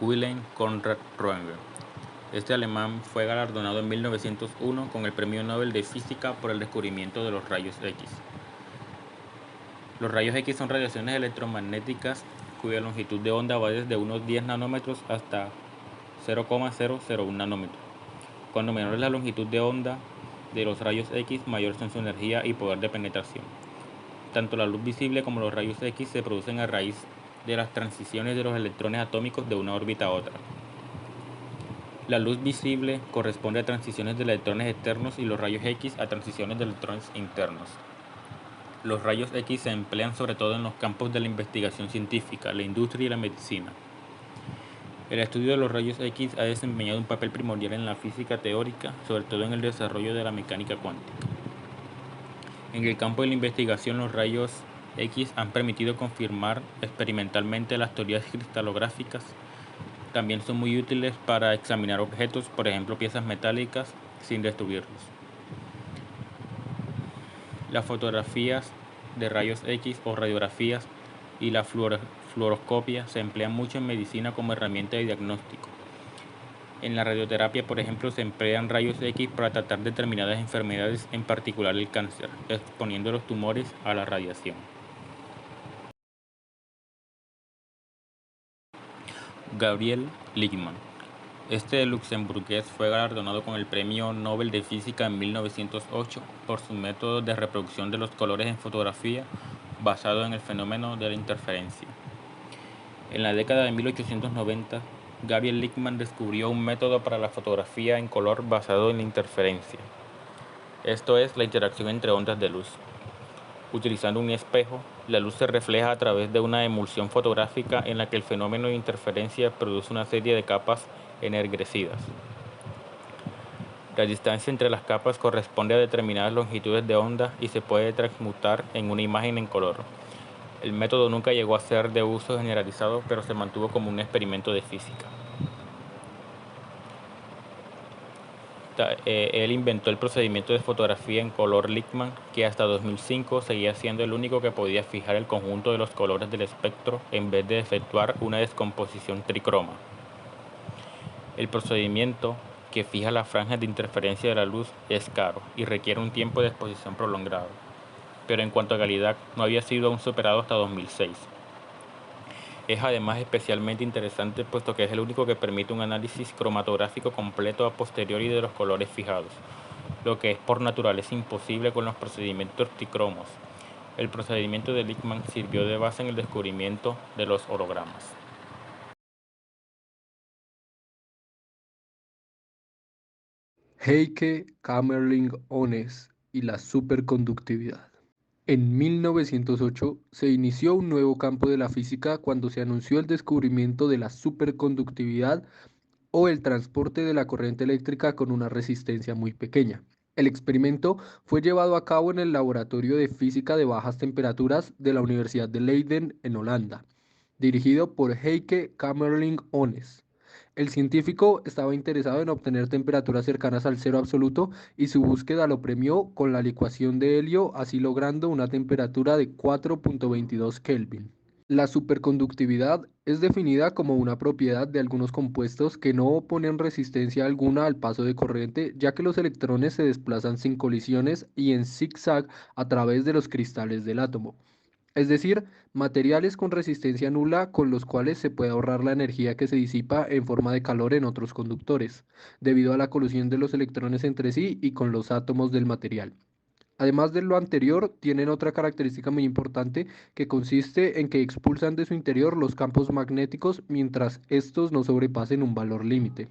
Wilhelm Conrad Röntgen. Este alemán fue galardonado en 1901 con el Premio Nobel de Física por el descubrimiento de los rayos X. Los rayos X son radiaciones electromagnéticas cuya longitud de onda va desde unos 10 nanómetros hasta 0,001 nanómetros. Cuando menor es la longitud de onda de los rayos X, mayor son su energía y poder de penetración. Tanto la luz visible como los rayos X se producen a raíz de las transiciones de los electrones atómicos de una órbita a otra. La luz visible corresponde a transiciones de electrones externos y los rayos X a transiciones de electrones internos. Los rayos X se emplean sobre todo en los campos de la investigación científica, la industria y la medicina. El estudio de los rayos X ha desempeñado un papel primordial en la física teórica, sobre todo en el desarrollo de la mecánica cuántica. En el campo de la investigación, los rayos X han permitido confirmar experimentalmente las teorías cristalográficas. También son muy útiles para examinar objetos, por ejemplo piezas metálicas, sin destruirlos. Las fotografías de rayos X o radiografías y la fluoroscopia se emplean mucho en medicina como herramienta de diagnóstico. En la radioterapia, por ejemplo, se emplean rayos X para tratar determinadas enfermedades, en particular el cáncer, exponiendo los tumores a la radiación. Gabriel Lichtmann. Este luxemburgués fue galardonado con el Premio Nobel de Física en 1908 por su método de reproducción de los colores en fotografía basado en el fenómeno de la interferencia. En la década de 1890, Gabriel Lichtmann descubrió un método para la fotografía en color basado en la interferencia. Esto es la interacción entre ondas de luz. Utilizando un espejo, la luz se refleja a través de una emulsión fotográfica en la que el fenómeno de interferencia produce una serie de capas ennegrecidas. La distancia entre las capas corresponde a determinadas longitudes de onda y se puede transmutar en una imagen en color. El método nunca llegó a ser de uso generalizado, pero se mantuvo como un experimento de física. Él inventó el procedimiento de fotografía en color Lichtmann, que hasta 2005 seguía siendo el único que podía fijar el conjunto de los colores del espectro en vez de efectuar una descomposición tricroma. El procedimiento, que fija las franjas de interferencia de la luz, es caro y requiere un tiempo de exposición prolongado, pero en cuanto a calidad no había sido aún superado hasta 2006. Es además especialmente interesante puesto que es el único que permite un análisis cromatográfico completo a posteriori de los colores fijados, lo que es por naturaleza imposible con los procedimientos tricromos. El procedimiento de Lichtmann sirvió de base en el descubrimiento de los hologramas. Heike Kamerlingh-Onnes y la superconductividad. En 1908 se inició un nuevo campo de la física cuando se anunció el descubrimiento de la superconductividad o el transporte de la corriente eléctrica con una resistencia muy pequeña. El experimento fue llevado a cabo en el Laboratorio de Física de Bajas Temperaturas de la Universidad de Leiden, en Holanda, dirigido por Heike Kamerlingh-Onnes. El científico estaba interesado en obtener temperaturas cercanas al cero absoluto y su búsqueda lo premió con la licuación de helio, así logrando una temperatura de 4.22 Kelvin. La superconductividad es definida como una propiedad de algunos compuestos que no oponen resistencia alguna al paso de corriente, ya que los electrones se desplazan sin colisiones y en zigzag a través de los cristales del átomo. Es decir, materiales con resistencia nula con los cuales se puede ahorrar la energía que se disipa en forma de calor en otros conductores, debido a la colisión de los electrones entre sí y con los átomos del material. Además de lo anterior, tienen otra característica muy importante que consiste en que expulsan de su interior los campos magnéticos mientras estos no sobrepasen un valor límite.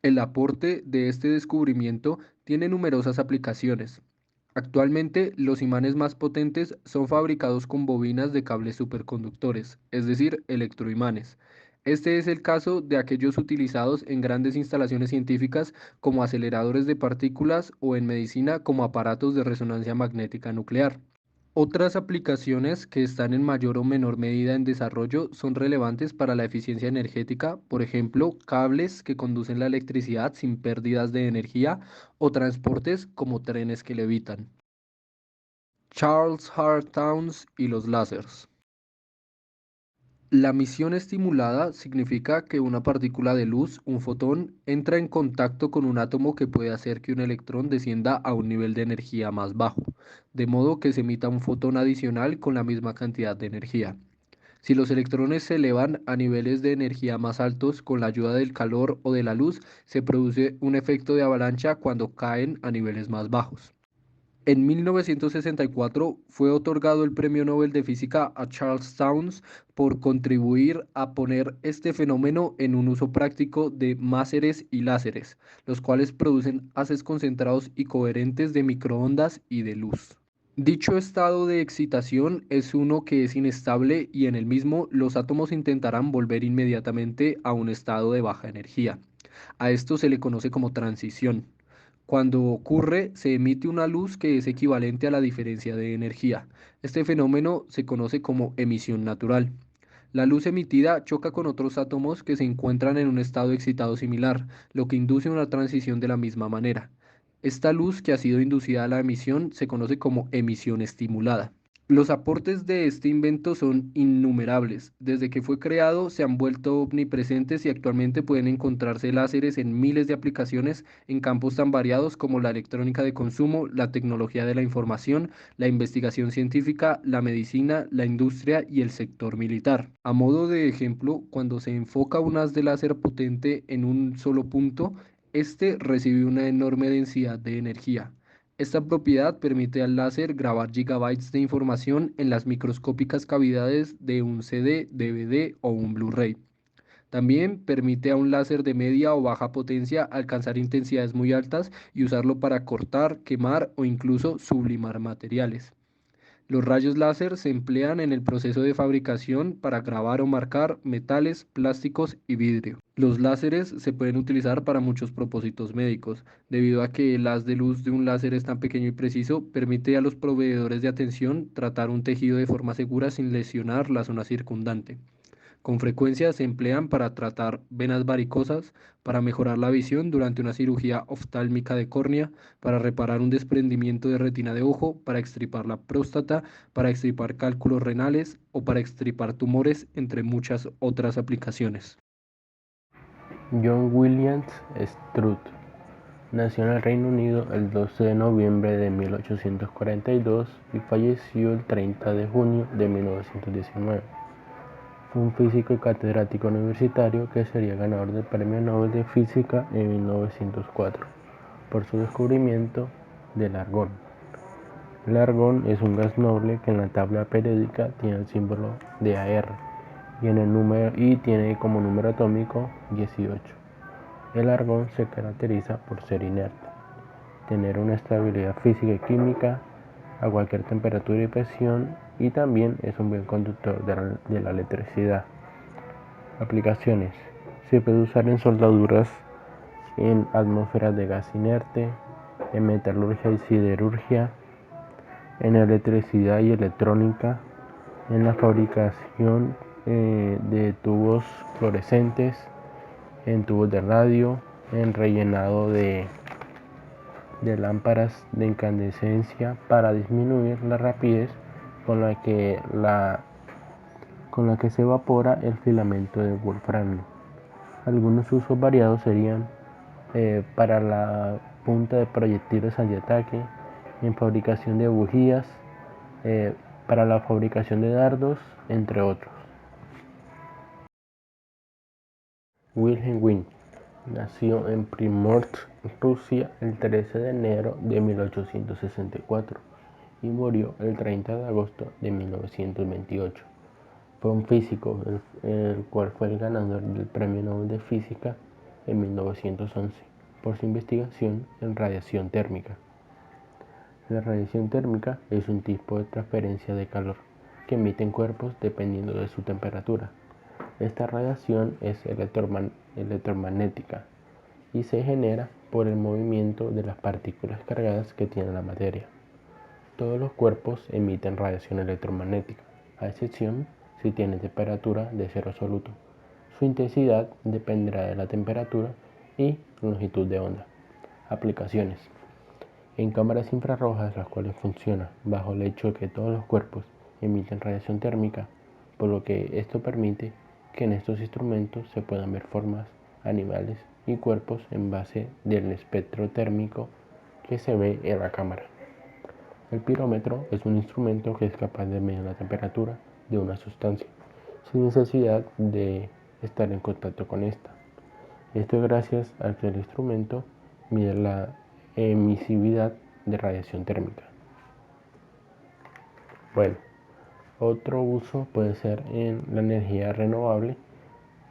El aporte de este descubrimiento tiene numerosas aplicaciones. Actualmente, los imanes más potentes son fabricados con bobinas de cables superconductores, es decir, electroimanes. Este es el caso de aquellos utilizados en grandes instalaciones científicas como aceleradores de partículas o en medicina como aparatos de resonancia magnética nuclear. Otras aplicaciones que están en mayor o menor medida en desarrollo son relevantes para la eficiencia energética, por ejemplo, cables que conducen la electricidad sin pérdidas de energía o transportes como trenes que levitan. Charles Hart Townes y los láseres. La emisión estimulada significa que una partícula de luz, un fotón, entra en contacto con un átomo que puede hacer que un electrón descienda a un nivel de energía más bajo, de modo que se emita un fotón adicional con la misma cantidad de energía. Si los electrones se elevan a niveles de energía más altos con la ayuda del calor o de la luz, se produce un efecto de avalancha cuando caen a niveles más bajos. En 1964 fue otorgado el Premio Nobel de Física a Charles Townes por contribuir a poner este fenómeno en un uso práctico de máseres y láseres, los cuales producen haces concentrados y coherentes de microondas y de luz. Dicho estado de excitación es uno que es inestable y en el mismo los átomos intentarán volver inmediatamente a un estado de baja energía. A esto se le conoce como transición. Cuando ocurre, se emite una luz que es equivalente a la diferencia de energía. Este fenómeno se conoce como emisión natural. La luz emitida choca con otros átomos que se encuentran en un estado excitado similar, lo que induce una transición de la misma manera. Esta luz que ha sido inducida a la emisión se conoce como emisión estimulada. Los aportes de este invento son innumerables. Desde que fue creado se han vuelto omnipresentes y actualmente pueden encontrarse láseres en miles de aplicaciones en campos tan variados como la electrónica de consumo, la tecnología de la información, la investigación científica, la medicina, la industria y el sector militar. A modo de ejemplo, cuando se enfoca un haz de láser potente en un solo punto, este recibe una enorme densidad de energía. Esta propiedad permite al láser grabar gigabytes de información en las microscópicas cavidades de un CD, DVD o un Blu-ray. También permite a un láser de media o baja potencia alcanzar intensidades muy altas y usarlo para cortar, quemar o incluso sublimar materiales. Los rayos láser se emplean en el proceso de fabricación para grabar o marcar metales, plásticos y vidrio. Los láseres se pueden utilizar para muchos propósitos médicos, debido a que el haz de luz de un láser es tan pequeño y preciso, permite a los proveedores de atención tratar un tejido de forma segura sin lesionar la zona circundante. Con frecuencia se emplean para tratar venas varicosas, para mejorar la visión durante una cirugía oftálmica de córnea, para reparar un desprendimiento de retina de ojo, para extirpar la próstata, para extirpar cálculos renales o para extirpar tumores, entre muchas otras aplicaciones. John Williams Strutt nació en el Reino Unido el 12 de noviembre de 1842 y falleció el 30 de junio de 1919. Fue un físico y catedrático universitario que sería ganador del Premio Nobel de Física en 1904 por su descubrimiento del argón. El argón es un gas noble que en la tabla periódica tiene el símbolo de Ar y tiene como número atómico 18. El argón se caracteriza por ser inerte, tener una estabilidad física y química a cualquier temperatura y presión, y también es un buen conductor de la electricidad. Aplicaciones: se puede usar en soldaduras, en atmósferas de gas inerte, en metalurgia y siderurgia, en electricidad y electrónica, en la fabricación de tubos fluorescentes, en tubos de radio, en rellenado de lámparas de incandescencia para disminuir la rapidez con la que se evapora el filamento de wolframio. Algunos usos variados serían para la punta de proyectiles antiataque, en fabricación de bujías, para la fabricación de dardos, entre otros. Wilhelm Wien nació en Primorsk, Rusia, el 13 de enero de 1864 y murió el 30 de agosto de 1928. Fue un físico, el cual fue el ganador del Premio Nobel de Física en 1911 por su investigación en radiación térmica. La radiación térmica es un tipo de transferencia de calor que emiten cuerpos dependiendo de su temperatura. Esta radiación es electromagnética y se genera por el movimiento de las partículas cargadas que tiene la materia. Todos los cuerpos emiten radiación electromagnética, a excepción si tienen temperatura de cero absoluto. Su intensidad dependerá de la temperatura y longitud de onda. Aplicaciones: en cámaras infrarrojas, las cuales funcionan bajo el hecho de que todos los cuerpos emiten radiación térmica, por lo que esto permite que en estos instrumentos se puedan ver formas, animales y cuerpos en base del espectro térmico que se ve en la cámara. El pirómetro es un instrumento que es capaz de medir la temperatura de una sustancia sin necesidad de estar en contacto con esta. Esto es gracias a que el instrumento mide la emisividad de radiación térmica. Bueno, otro uso puede ser en la energía renovable,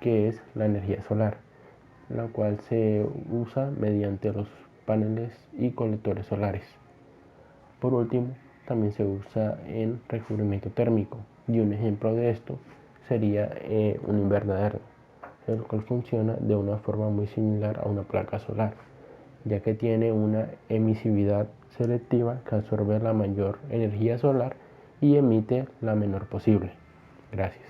que es la energía solar, la cual se usa mediante los paneles y colectores solares. Por último, también se usa en recubrimiento térmico, y un ejemplo de esto sería un invernadero, el cual funciona de una forma muy similar a una placa solar, ya que tiene una emisividad selectiva que absorbe la mayor energía solar y emite la menor posible. Gracias.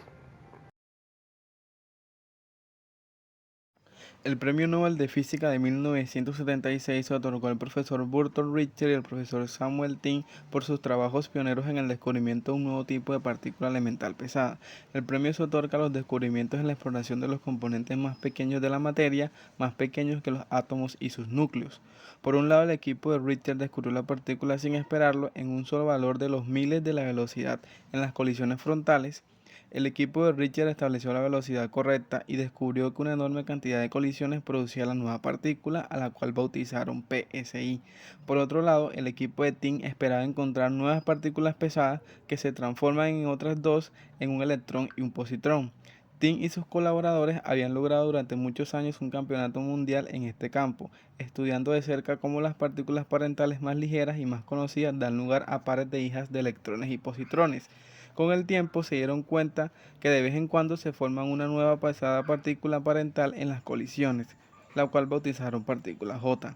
El Premio Nobel de Física de 1976 se otorgó al profesor Burton Richter y al profesor Samuel Ting por sus trabajos pioneros en el descubrimiento de un nuevo tipo de partícula elemental pesada. El premio se otorga a los descubrimientos en la exploración de los componentes más pequeños de la materia, más pequeños que los átomos y sus núcleos. Por un lado, el equipo de Richter descubrió la partícula sin esperarlo en un solo valor de los miles de la velocidad en las colisiones frontales. El equipo de Richter estableció la velocidad correcta y descubrió que una enorme cantidad de colisiones producía la nueva partícula, a la cual bautizaron PSI. Por otro lado, el equipo de Ting esperaba encontrar nuevas partículas pesadas que se transforman en otras dos en un electrón y un positrón. Ting y sus colaboradores habían logrado durante muchos años un campeonato mundial en este campo, estudiando de cerca cómo las partículas parentales más ligeras y más conocidas dan lugar a pares de hijas de electrones y positrones. Con el tiempo se dieron cuenta que de vez en cuando se forma una nueva pesada partícula parental en las colisiones, la cual bautizaron partícula J.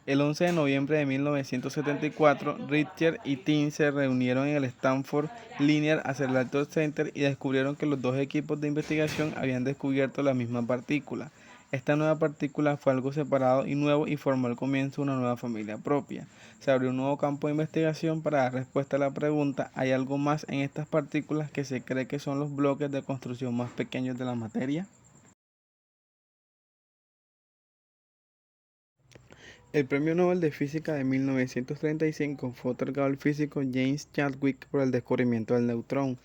El 11 de noviembre de 1974, Richter y Ting se reunieron en el Stanford Linear Accelerator Center y descubrieron que los dos equipos de investigación habían descubierto la misma partícula. Esta nueva partícula fue algo separado y nuevo y formó el comienzo de una nueva familia propia. Se abrió un nuevo campo de investigación para dar respuesta a la pregunta: ¿hay algo más en estas partículas que se cree que son los bloques de construcción más pequeños de la materia? El Premio Nobel de Física de 1935 fue otorgado al físico James Chadwick por el descubrimiento del neutrón.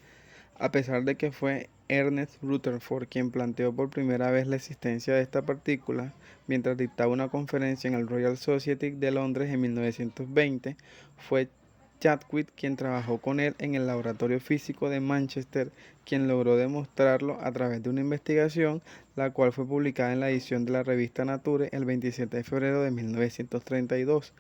A pesar de que fue Ernest Rutherford quien planteó por primera vez la existencia de esta partícula, mientras dictaba una conferencia en el Royal Society de Londres en 1920, fue Chadwick quien trabajó con él en el Laboratorio Físico de Manchester, quien logró demostrarlo a través de una investigación, la cual fue publicada en la edición de la revista Nature el 27 de febrero de 1932.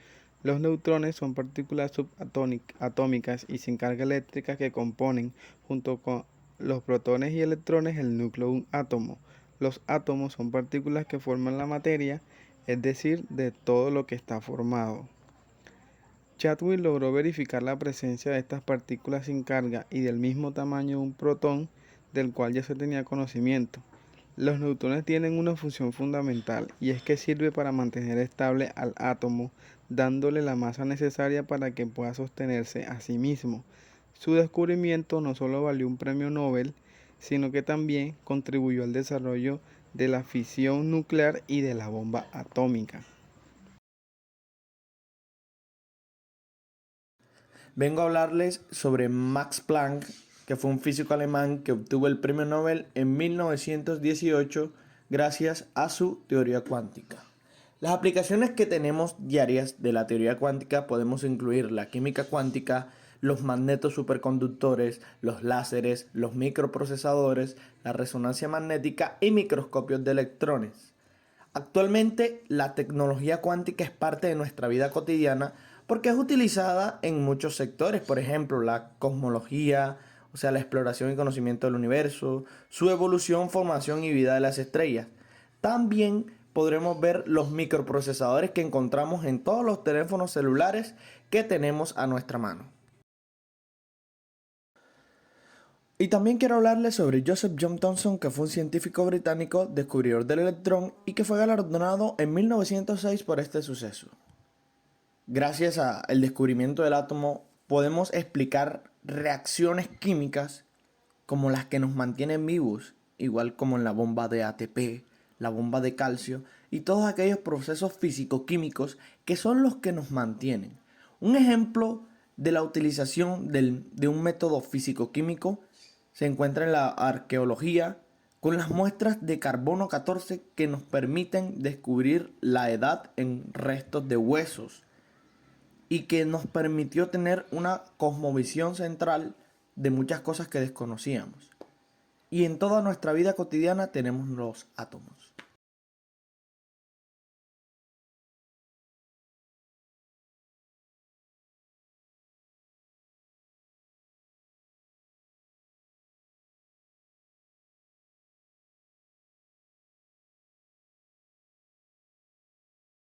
Los neutrones son partículas subatómicas y sin carga eléctrica que componen, junto con los protones y electrones, el núcleo de un átomo. Los átomos son partículas que forman la materia, es decir, de todo lo que está formado. Chadwick logró verificar la presencia de estas partículas sin carga y del mismo tamaño de un protón, del cual ya se tenía conocimiento. Los neutrones tienen una función fundamental, y es que sirve para mantener estable al átomo, dándole la masa necesaria para que pueda sostenerse a sí mismo. Su descubrimiento no solo valió un premio Nobel, sino que también contribuyó al desarrollo de la fisión nuclear y de la bomba atómica. Vengo a hablarles sobre Max Planck, que fue un físico alemán que obtuvo el premio Nobel en 1918 gracias a su teoría cuántica. Las aplicaciones que tenemos diarias de la teoría cuántica podemos incluir la química cuántica, los magnetos superconductores, los láseres, los microprocesadores, la resonancia magnética y microscopios de electrones. Actualmente, la tecnología cuántica es parte de nuestra vida cotidiana porque es utilizada en muchos sectores, por ejemplo, la cosmología, o sea, la exploración y conocimiento del universo, su evolución, formación y vida de las estrellas. También podremos ver los microprocesadores que encontramos en todos los teléfonos celulares que tenemos a nuestra mano. Y también quiero hablarles sobre Joseph John Thomson, que fue un científico británico, descubridor del electrón y que fue galardonado en 1906 por este suceso. Gracias al descubrimiento del átomo podemos explicar reacciones químicas como las que nos mantienen vivos, igual como en la bomba de ATP, la bomba de calcio y todos aquellos procesos físico-químicos que son los que nos mantienen. Un ejemplo de la utilización de un método físico-químico se encuentra en la arqueología, con las muestras de carbono 14 que nos permiten descubrir la edad en restos de huesos y que nos permitió tener una cosmovisión central de muchas cosas que desconocíamos. Y en toda nuestra vida cotidiana tenemos los átomos.